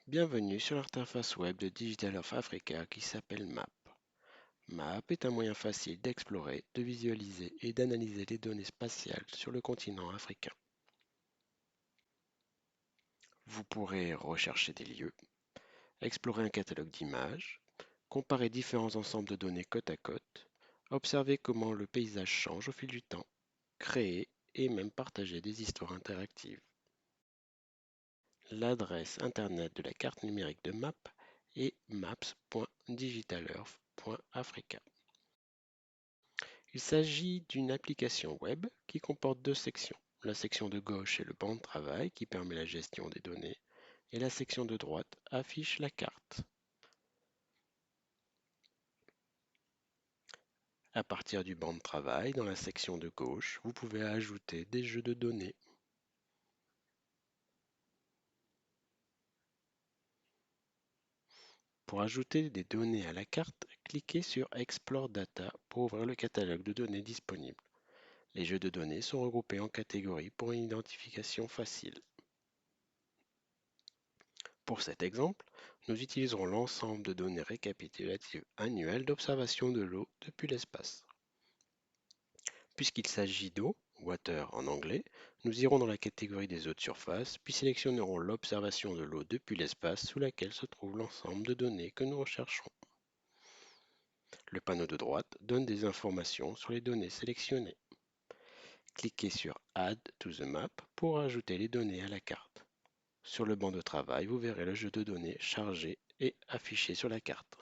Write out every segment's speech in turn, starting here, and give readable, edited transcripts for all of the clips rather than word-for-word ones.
Bienvenue sur l'interface web de Digital Earth Africa qui s'appelle MAP. MAP est un moyen facile d'explorer, de visualiser et d'analyser les données spatiales sur le continent africain. Vous pourrez rechercher des lieux, explorer un catalogue d'images, comparer différents ensembles de données côte à côte, observer comment le paysage change au fil du temps, créer et même partager des histoires interactives. L'adresse internet de la carte numérique de MAP est maps.digitalearth.africa. Il s'agit d'une application web qui comporte deux sections. La section de gauche est le banc de travail qui permet la gestion des données et la section de droite affiche la carte. À partir du banc de travail, dans la section de gauche, vous pouvez ajouter des jeux de données. Pour ajouter des données à la carte, cliquez sur Explore Data pour ouvrir le catalogue de données disponible. Les jeux de données sont regroupés en catégories pour une identification facile. Pour cet exemple, nous utiliserons l'ensemble de données récapitulatives annuelles d'observation de l'eau depuis l'espace. Puisqu'il s'agit d'eau, water en anglais, nous irons dans la catégorie des eaux de surface, puis sélectionnerons l'observation de l'eau depuis l'espace sous laquelle se trouve l'ensemble de données que nous recherchons. Le panneau de droite donne des informations sur les données sélectionnées. Cliquez sur Add to the map pour ajouter les données à la carte. Sur le banc de travail, vous verrez le jeu de données chargé et affiché sur la carte.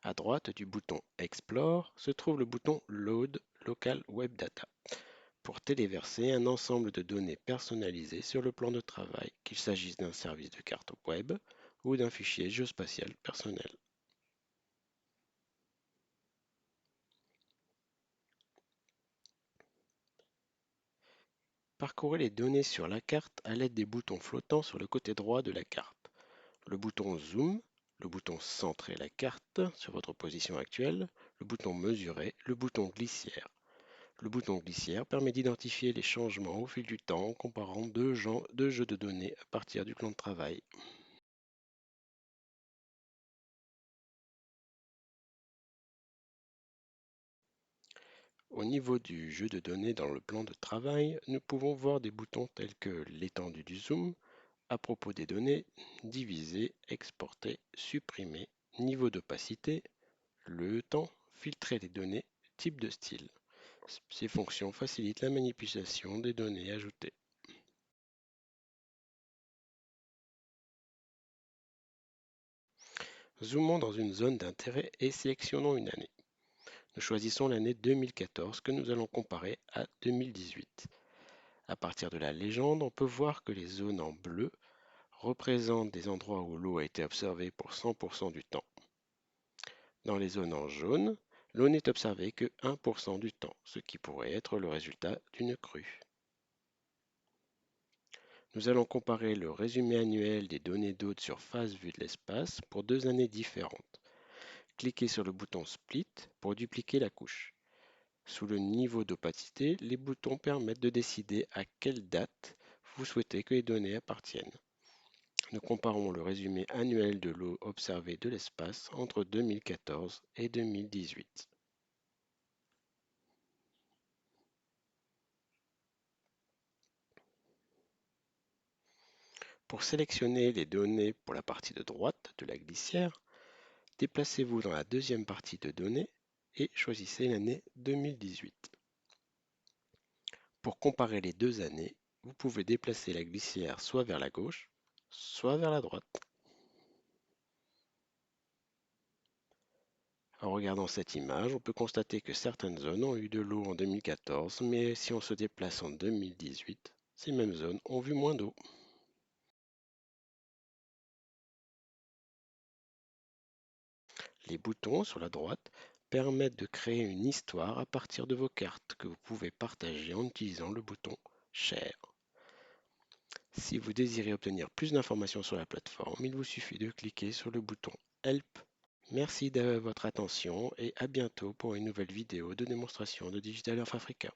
À droite du bouton Explore se trouve le bouton Load Local Web Data pour téléverser un ensemble de données personnalisées sur le plan de travail, qu'il s'agisse d'un service de carte web ou d'un fichier géospatial personnel. Parcourez les données sur la carte à l'aide des boutons flottants sur le côté droit de la carte. Le bouton Zoom, le bouton Centrer la carte sur votre position actuelle, le bouton Mesurer, le bouton Glissière. Le bouton Glissière permet d'identifier les changements au fil du temps en comparant deux jeux de données à partir du plan de travail. Au niveau du jeu de données dans le plan de travail, nous pouvons voir des boutons tels que l'étendue du zoom, à propos des données, diviser, exporter, supprimer, niveau d'opacité, le temps, filtrer les données, type de style. Ces fonctions facilitent la manipulation des données ajoutées. Zoomons dans une zone d'intérêt et sélectionnons une année. Nous choisissons l'année 2014 que nous allons comparer à 2018. À partir de la légende, on peut voir que les zones en bleu représentent des endroits où l'eau a été observée pour 100% du temps. Dans les zones en jaune, l'eau n'est observée que 1% du temps, ce qui pourrait être le résultat d'une crue. Nous allons comparer le résumé annuel des données d'eau de surface vues de l'espace pour deux années différentes. Cliquez sur le bouton Split pour dupliquer la couche. Sous le niveau d'opacité, les boutons permettent de décider à quelle date vous souhaitez que les données appartiennent. Nous comparons le résumé annuel de l'eau observée de l'espace entre 2014 et 2018. Pour sélectionner les données pour la partie de droite de la glissière, déplacez-vous dans la deuxième partie de données et choisissez l'année 2018. Pour comparer les deux années, vous pouvez déplacer la glissière soit vers la gauche, soit vers la droite. En regardant cette image, on peut constater que certaines zones ont eu de l'eau en 2014, mais si on se déplace en 2018, ces mêmes zones ont vu moins d'eau. Les boutons sur la droite permettent de créer une histoire à partir de vos cartes que vous pouvez partager en utilisant le bouton Share. Si vous désirez obtenir plus d'informations sur la plateforme, il vous suffit de cliquer sur le bouton Help. Merci de votre attention et à bientôt pour une nouvelle vidéo de démonstration de Digital Earth Africa.